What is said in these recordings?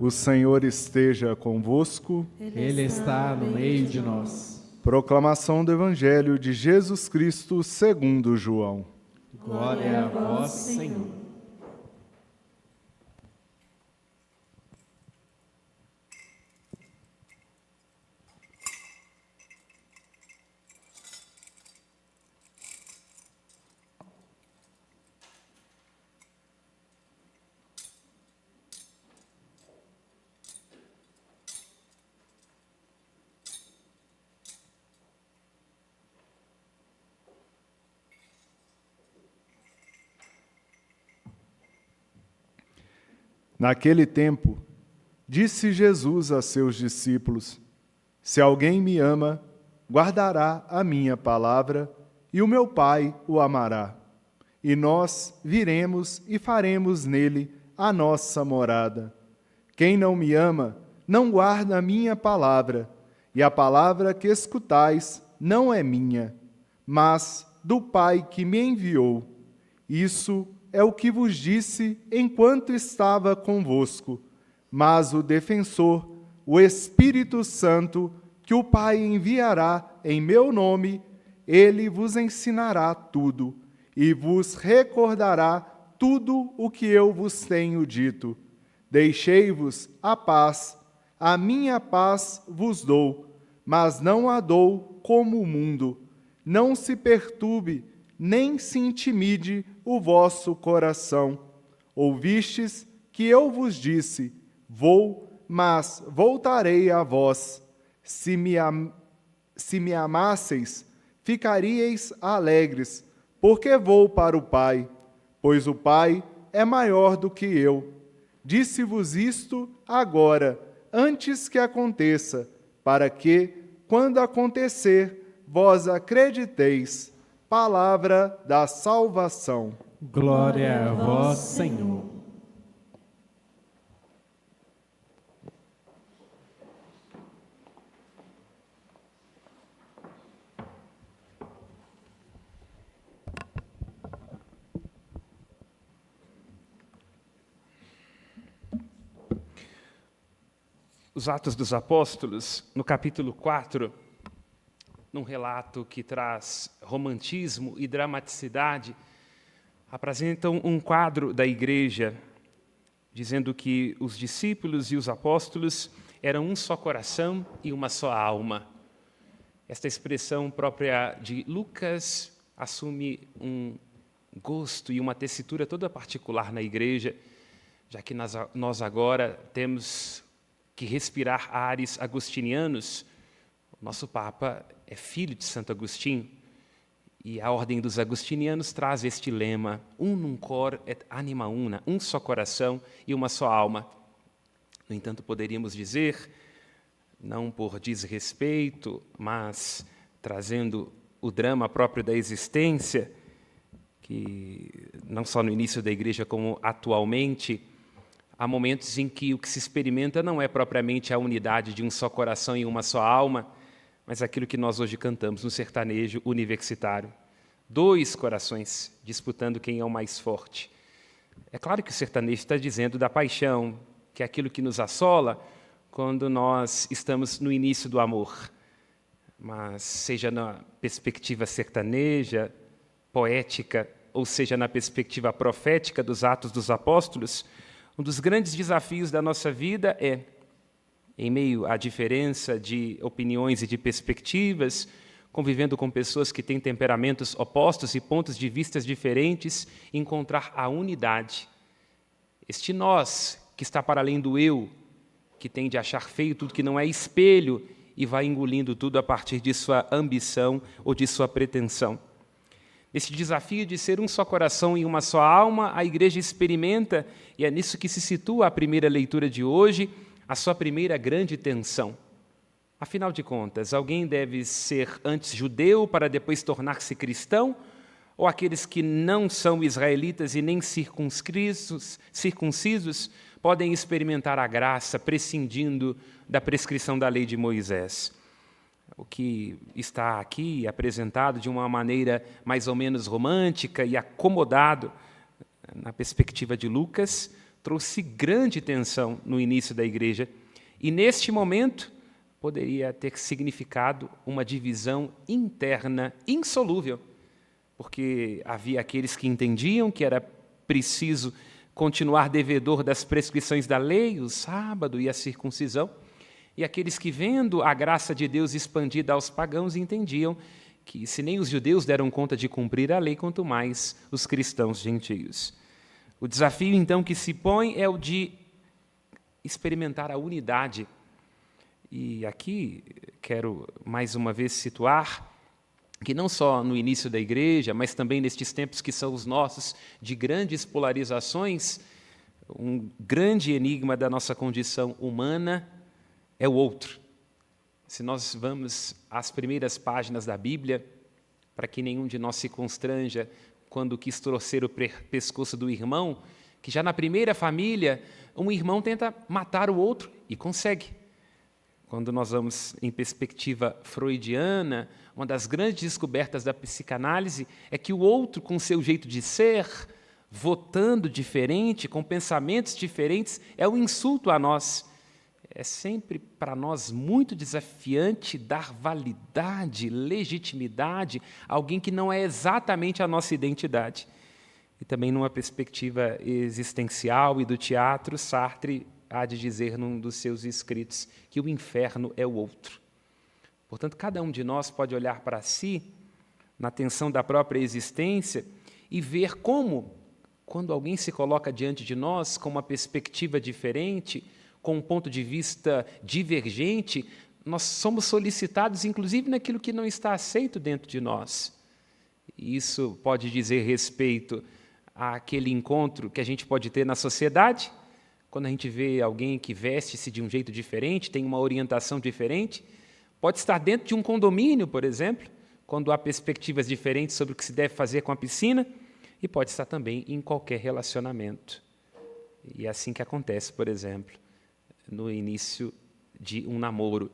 O Senhor esteja convosco. Ele está no meio de nós. Proclamação do Evangelho de Jesus Cristo segundo João. Glória a vós, Senhor. Naquele tempo, disse Jesus a seus discípulos: Se alguém me ama, guardará a minha palavra, e o meu Pai o amará. E nós viremos e faremos nele a nossa morada. Quem não me ama, não guarda a minha palavra, e a palavra que escutais não é minha, mas do Pai que me enviou. Isso é o que vos disse enquanto estava convosco. Mas o defensor, o Espírito Santo, que o Pai enviará em meu nome, ele vos ensinará tudo e vos recordará tudo o que eu vos tenho dito. Deixei-vos a paz, a minha paz vos dou, mas não a dou como o mundo. Não se perturbe, nem se intimide o vosso coração. Ouvistes que eu vos disse: vou, mas voltarei a vós. Se me amasseis, ficaríeis alegres, porque vou para o Pai, pois o Pai é maior do que eu. Disse-vos isto agora, antes que aconteça, para que, quando acontecer, vós acrediteis. Palavra da salvação. Glória a vós, Senhor. Os Atos dos Apóstolos, no capítulo 4, num relato que traz romantismo e dramaticidade, apresentam um quadro da igreja, dizendo que os discípulos e os apóstolos eram um só coração e uma só alma. Esta expressão própria de Lucas assume um gosto e uma tessitura toda particular na igreja, já que nós agora temos que respirar ares agostinianos. O nosso Papa é filho de Santo Agostinho, e a ordem dos agostinianos traz este lema: unum cor et anima una, um só coração e uma só alma. No entanto, poderíamos dizer, não por desrespeito, mas trazendo o drama próprio da existência, que não só no início da igreja como atualmente, há momentos em que o que se experimenta não é propriamente a unidade de um só coração e uma só alma, mas aquilo que nós hoje cantamos no sertanejo universitário. Dois corações disputando quem é o mais forte. É claro que o sertanejo está dizendo da paixão, que é aquilo que nos assola quando nós estamos no início do amor. Mas seja na perspectiva sertaneja, poética, ou seja na perspectiva profética dos Atos dos Apóstolos, um dos grandes desafios da nossa vida é, em meio à diferença de opiniões e de perspectivas, convivendo com pessoas que têm temperamentos opostos e pontos de vista diferentes, encontrar a unidade. Este nós, que está para além do eu, que tende a achar feio tudo que não é espelho e vai engolindo tudo a partir de sua ambição ou de sua pretensão. Esse desafio de ser um só coração e uma só alma, a igreja experimenta, e é nisso que se situa a primeira leitura de hoje, a sua primeira grande tensão. Afinal de contas, alguém deve ser antes judeu para depois tornar-se cristão? Ou aqueles que não são israelitas e nem circuncisos podem experimentar a graça prescindindo da prescrição da lei de Moisés? O que está aqui apresentado de uma maneira mais ou menos romântica e acomodado, na perspectiva de Lucas, trouxe grande tensão no início da igreja. E, neste momento, poderia ter significado uma divisão interna insolúvel, porque havia aqueles que entendiam que era preciso continuar devedor das prescrições da lei, o sábado e a circuncisão, e aqueles que, vendo a graça de Deus expandida aos pagãos, entendiam que, se nem os judeus deram conta de cumprir a lei, quanto mais os cristãos gentios. O desafio, então, que se põe é o de experimentar a unidade. E aqui quero, mais uma vez, situar que não só no início da igreja, mas também nestes tempos que são os nossos, de grandes polarizações, um grande enigma da nossa condição humana é o outro. Se nós vamos às primeiras páginas da Bíblia, para que nenhum de nós se constranja quando quis torcer o pescoço do irmão, que já na primeira família, um irmão tenta matar o outro e consegue. Quando nós vamos em perspectiva freudiana, uma das grandes descobertas da psicanálise é que o outro, com seu jeito de ser, votando diferente, com pensamentos diferentes, é um insulto a nós. É sempre para nós muito desafiante dar validade, legitimidade a alguém que não é exatamente a nossa identidade. E também numa perspectiva existencial e do teatro, Sartre há de dizer num dos seus escritos que o inferno é o outro. Portanto, cada um de nós pode olhar para si, na tensão da própria existência, e ver como, quando alguém se coloca diante de nós com uma perspectiva diferente, com um ponto de vista divergente, nós somos solicitados, inclusive, naquilo que não está aceito dentro de nós. Isso pode dizer respeito àquele encontro que a gente pode ter na sociedade, quando a gente vê alguém que veste-se de um jeito diferente, tem uma orientação diferente. Pode estar dentro de um condomínio, por exemplo, quando há perspectivas diferentes sobre o que se deve fazer com a piscina, e pode estar também em qualquer relacionamento. E é assim que acontece, por exemplo, no início de um namoro.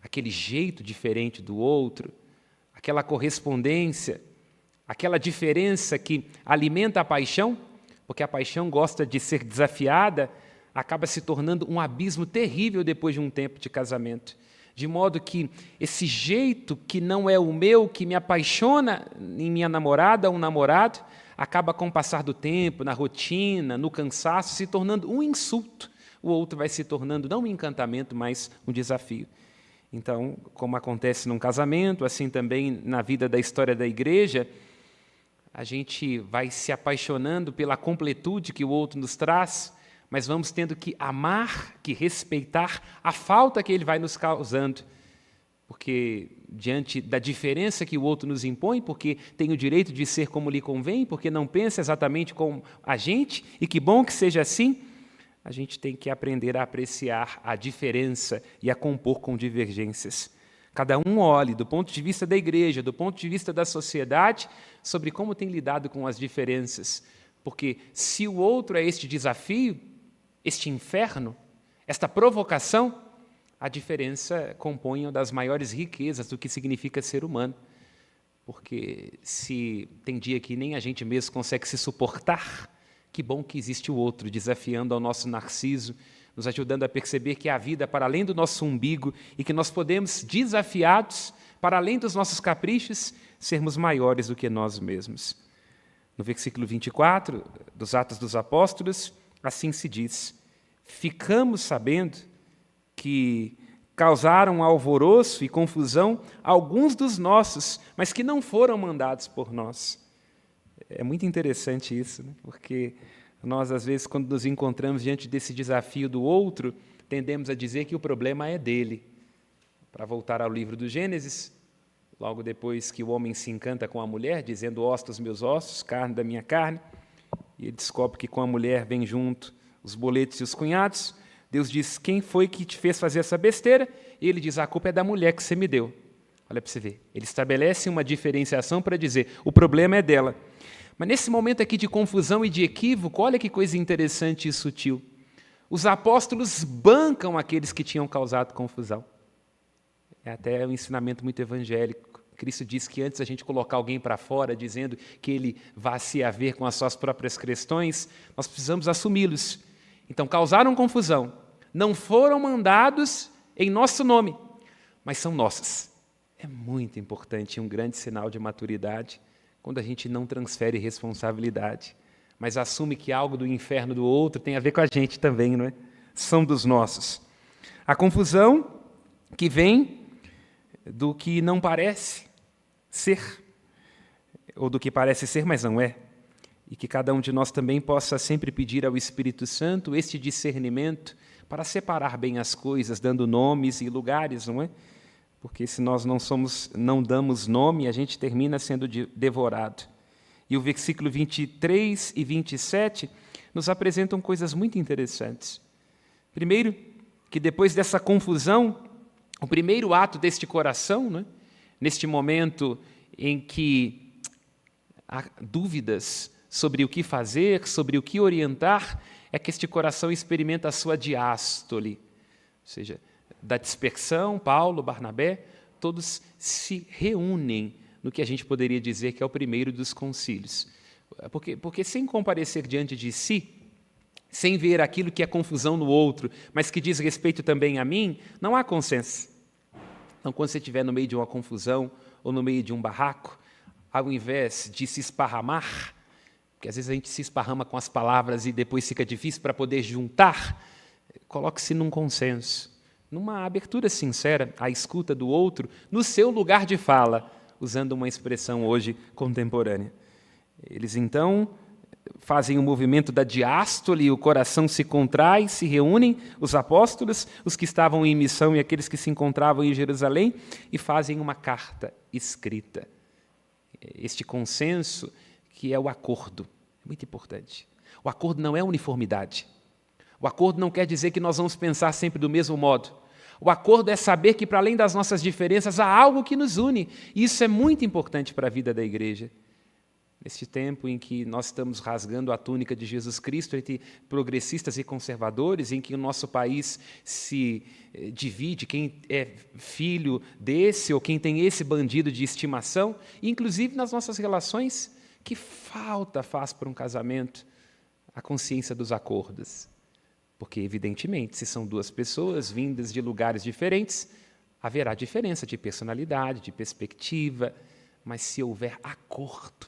Aquele jeito diferente do outro, aquela correspondência, aquela diferença que alimenta a paixão, porque a paixão gosta de ser desafiada, acaba se tornando um abismo terrível depois de um tempo de casamento. De modo que esse jeito que não é o meu, que me apaixona em minha namorada ou um namorado, acaba com o passar do tempo, na rotina, no cansaço, se tornando um insulto. O outro vai se tornando não um encantamento, mas um desafio. Então, como acontece num casamento, assim também na vida da história da igreja, a gente vai se apaixonando pela completude que o outro nos traz, mas vamos tendo que amar, que respeitar a falta que ele vai nos causando. Porque, diante da diferença que o outro nos impõe, porque tem o direito de ser como lhe convém, porque não pensa exatamente como a gente, e que bom que seja assim, a gente tem que aprender a apreciar a diferença e a compor com divergências. Cada um olhe, do ponto de vista da igreja, do ponto de vista da sociedade, sobre como tem lidado com as diferenças. Porque se o outro é este desafio, este inferno, esta provocação, a diferença compõe uma das maiores riquezas do que significa ser humano. Porque se tem dia que nem a gente mesmo consegue se suportar, que bom que existe o outro, desafiando ao nosso narciso, nos ajudando a perceber que há vida para além do nosso umbigo e que nós podemos, desafiados, para além dos nossos caprichos, sermos maiores do que nós mesmos. No versículo 24 dos Atos dos Apóstolos, assim se diz: ficamos sabendo que causaram alvoroço e confusão alguns dos nossos, mas que não foram mandados por nós. É muito interessante isso, né? Porque nós, às vezes, quando nos encontramos diante desse desafio do outro, tendemos a dizer que o problema é dele. Para voltar ao livro do Gênesis, logo depois que o homem se encanta com a mulher, dizendo: ossos dos meus ossos, carne da minha carne, e ele descobre que com a mulher vem junto os boletos e os cunhados, Deus diz: quem foi que te fez fazer essa besteira? E ele diz: a culpa é da mulher que você me deu. Olha para você ver, ele estabelece uma diferenciação para dizer: o problema é dela. Mas nesse momento aqui de confusão e de equívoco, olha que coisa interessante e sutil. Os apóstolos bancam aqueles que tinham causado confusão. É até um ensinamento muito evangélico. Cristo diz que antes a gente colocar alguém para fora, dizendo que ele vá se haver com as suas próprias questões, nós precisamos assumi-los Então, causaram confusão. Não foram mandados em nosso nome, mas são nossas. É muito importante, um grande sinal de maturidade, quando a gente não transfere responsabilidade, mas assume que algo do inferno do outro tem a ver com a gente também, não é? São dos nossos. A confusão que vem do que não parece ser, ou do que parece ser, mas não é. E que cada um de nós também possa sempre pedir ao Espírito Santo este discernimento para separar bem as coisas, dando nomes e lugares, não é? Porque se nós não damos nome, a gente termina sendo devorado. E o versículo 23 e 27 nos apresentam coisas muito interessantes. Primeiro, que depois dessa confusão, o primeiro ato deste coração, né, neste momento em que há dúvidas sobre o que fazer, sobre o que orientar, é que este coração experimenta a sua diástole, ou seja, da dispersão, Paulo, Barnabé, todos se reúnem no que a gente poderia dizer que é o primeiro dos concílios. Porque sem comparecer diante de si, sem ver aquilo que é confusão no outro, mas que diz respeito também a mim, não há consenso. Então, quando você estiver no meio de uma confusão ou no meio de um barraco, ao invés de se esparramar, porque às vezes a gente se esparrama com as palavras e depois fica difícil para poder juntar, coloque-se num consenso, numa abertura sincera à escuta do outro, no seu lugar de fala, usando uma expressão hoje contemporânea. Eles, então, fazem o movimento da diástole, o coração se contrai, se reúnem, os apóstolos, os que estavam em missão e aqueles que se encontravam em Jerusalém, e fazem uma carta escrita. Este consenso que é o acordo, é muito importante. O acordo não é uniformidade. O acordo não quer dizer que nós vamos pensar sempre do mesmo modo. O acordo é saber que, para além das nossas diferenças, há algo que nos une. E isso é muito importante para a vida da igreja. Neste tempo em que nós estamos rasgando a túnica de Jesus Cristo entre progressistas e conservadores, em que o nosso país se divide, quem é filho desse ou quem tem esse bandido de estimação, inclusive nas nossas relações, que falta faz para um casamento a consciência dos acordos. Porque, evidentemente, se são duas pessoas vindas de lugares diferentes, haverá diferença de personalidade, de perspectiva, mas se houver acordo,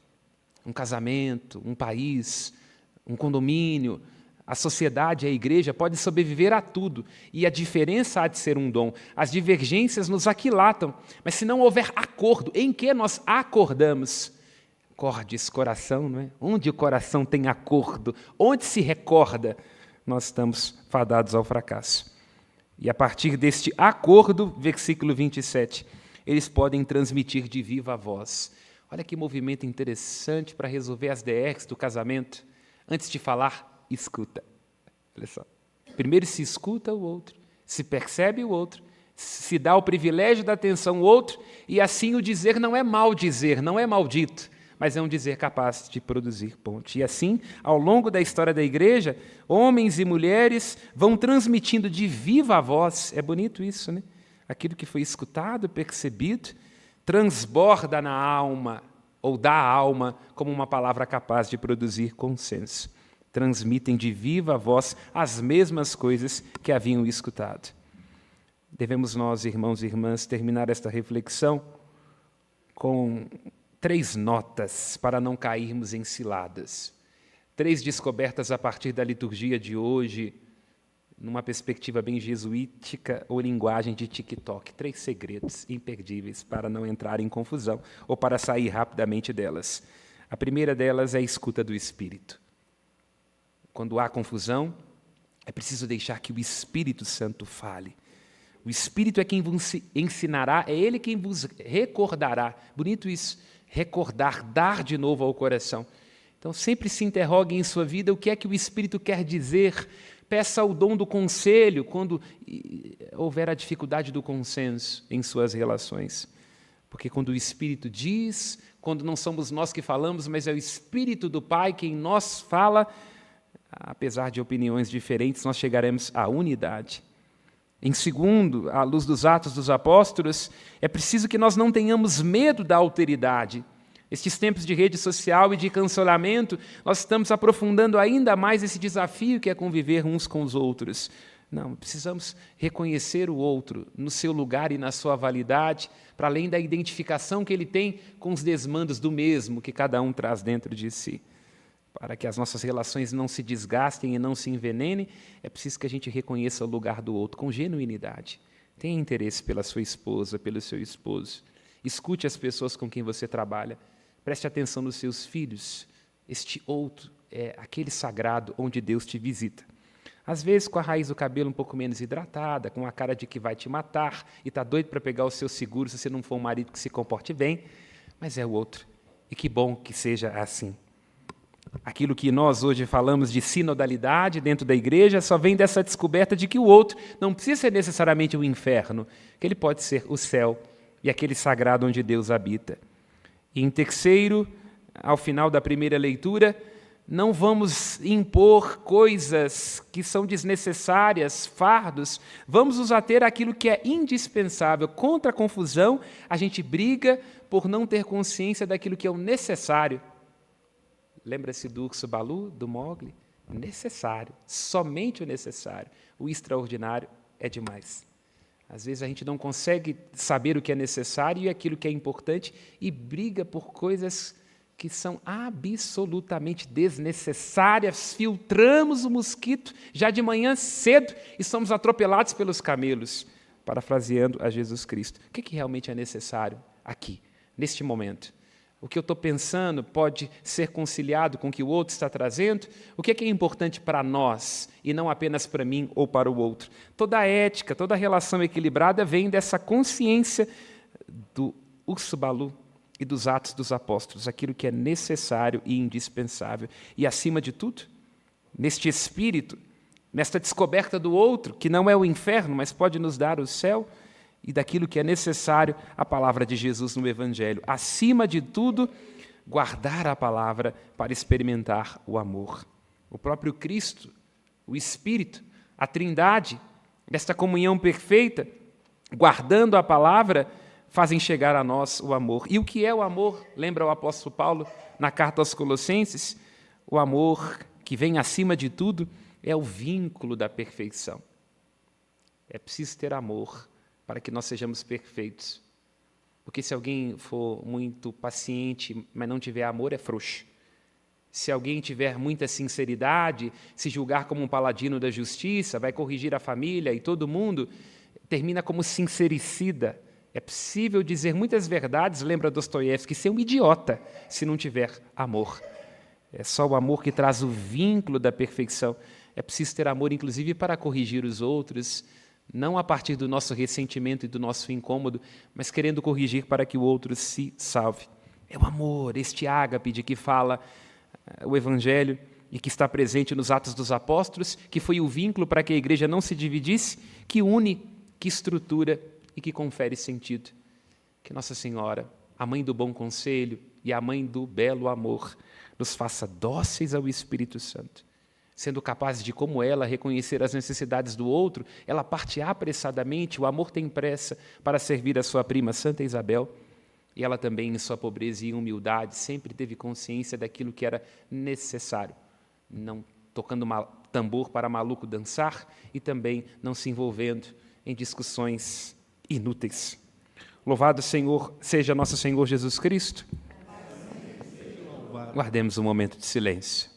um casamento, um país, um condomínio, a sociedade, a igreja pode sobreviver a tudo, e a diferença há de ser um dom. As divergências nos aquilatam, mas se não houver acordo, em que nós acordamos? Cordes, coração, não é? Onde o coração tem acordo, onde se recorda, nós estamos fadados ao fracasso. E a partir deste acordo, versículo 27, eles podem transmitir de viva voz. Olha que movimento interessante para resolver as DRs do casamento. Antes de falar, escuta. Olha só. Primeiro se escuta o outro, se percebe o outro, se dá o privilégio da atenção ao outro, e assim o dizer não é mal dizer, não é maldito, mas é um dizer capaz de produzir ponte. E assim, ao longo da história da igreja, homens e mulheres vão transmitindo de viva voz, é bonito isso, né? Aquilo que foi escutado, percebido, transborda na alma, ou da alma, como uma palavra capaz de produzir consenso. Transmitem de viva voz as mesmas coisas que haviam escutado. Devemos nós, irmãos e irmãs, terminar esta reflexão com 3 notas para não cairmos em ciladas. 3 descobertas a partir da liturgia de hoje, numa perspectiva bem jesuítica ou linguagem de TikTok. 3 segredos imperdíveis para não entrar em confusão ou para sair rapidamente delas. A primeira delas é a escuta do Espírito. Quando há confusão, é preciso deixar que o Espírito Santo fale. O Espírito é quem vos ensinará, é Ele quem vos recordará. Bonito isso. Recordar, dar de novo ao coração. Então, sempre se interrogue em sua vida o que é que o Espírito quer dizer. Peça o dom do conselho quando houver a dificuldade do consenso em suas relações. Porque quando o Espírito diz, quando não somos nós que falamos, mas é o Espírito do Pai quem nós fala, apesar de opiniões diferentes, nós chegaremos à unidade. Em segundo, à luz dos Atos dos Apóstolos, é preciso que nós não tenhamos medo da alteridade, Estes tempos de rede social e de cancelamento, nós estamos aprofundando ainda mais esse desafio que é conviver uns com os outros. Não, precisamos reconhecer o outro no seu lugar e na sua validade, para além da identificação que ele tem com os desmandos do mesmo que cada um traz dentro de si. Para que as nossas relações não se desgastem e não se envenenem, é preciso que a gente reconheça o lugar do outro com genuinidade. Tenha interesse pela sua esposa, pelo seu esposo. Escute as pessoas com quem você trabalha. Preste atenção nos seus filhos. Este outro é aquele sagrado onde Deus te visita. Às vezes com a raiz do cabelo um pouco menos hidratada, com a cara de que vai te matar e está doido para pegar o seu seguro se você não for um marido que se comporte bem, mas é o outro. E que bom que seja assim. Aquilo que nós hoje falamos de sinodalidade dentro da igreja só vem dessa descoberta de que o outro não precisa ser necessariamente o inferno, que ele pode ser o céu e aquele sagrado onde Deus habita. E em terceiro, ao final da primeira leitura, não vamos impor coisas que são desnecessárias, fardos, vamos nos ater àquilo que é indispensável. Contra a confusão, a gente briga por não ter consciência daquilo que é o necessário. Lembra-se do urso Balu, do Mowgli? Necessário, somente o necessário. O extraordinário é demais. Às vezes a gente não consegue saber o que é necessário e aquilo que é importante e briga por coisas que são absolutamente desnecessárias. Filtramos o mosquito já de manhã cedo e somos atropelados pelos camelos, parafraseando a Jesus Cristo. O que realmente é necessário aqui, neste momento? O que eu estou pensando pode ser conciliado com o que o outro está trazendo? O que é importante para nós e não apenas para mim ou para o outro? Toda a ética, toda a relação equilibrada vem dessa consciência do urso Balu e dos Atos dos Apóstolos, aquilo que é necessário e indispensável. E, acima de tudo, neste espírito, nesta descoberta do outro, que não é o inferno, mas pode nos dar o céu, e daquilo que é necessário, a palavra de Jesus no Evangelho. Acima de tudo, guardar a palavra para experimentar o amor. O próprio Cristo, o Espírito, a Trindade, nesta comunhão perfeita, guardando a palavra, fazem chegar a nós o amor. E o que é o amor? Lembra o apóstolo Paulo na carta aos Colossenses? O amor que vem acima de tudo é o vínculo da perfeição. É preciso ter amor para que nós sejamos perfeitos. Porque se alguém for muito paciente, mas não tiver amor, é frouxo. Se alguém tiver muita sinceridade, se julgar como um paladino da justiça, vai corrigir a família e todo mundo, termina como sincericida. É possível dizer muitas verdades, lembra Dostoiévski, ser um idiota se não tiver amor. É só o amor que traz o vínculo da perfeição. É preciso ter amor, inclusive, para corrigir os outros, não a partir do nosso ressentimento e do nosso incômodo, mas querendo corrigir para que o outro se salve. É o amor, este ágape de que fala o Evangelho e que está presente nos Atos dos Apóstolos, que foi o vínculo para que a igreja não se dividisse, que une, que estrutura e que confere sentido. Que Nossa Senhora, a mãe do bom conselho e a mãe do belo amor, nos faça dóceis ao Espírito Santo, sendo capazes de, como ela, reconhecer as necessidades do outro. Ela parte apressadamente, o amor tem pressa para servir a sua prima Santa Isabel, e ela também, em sua pobreza e humildade, sempre teve consciência daquilo que era necessário, não tocando tambor para maluco dançar e também não se envolvendo em discussões inúteis. Louvado Senhor, seja nosso Senhor Jesus Cristo. Guardemos um momento de silêncio.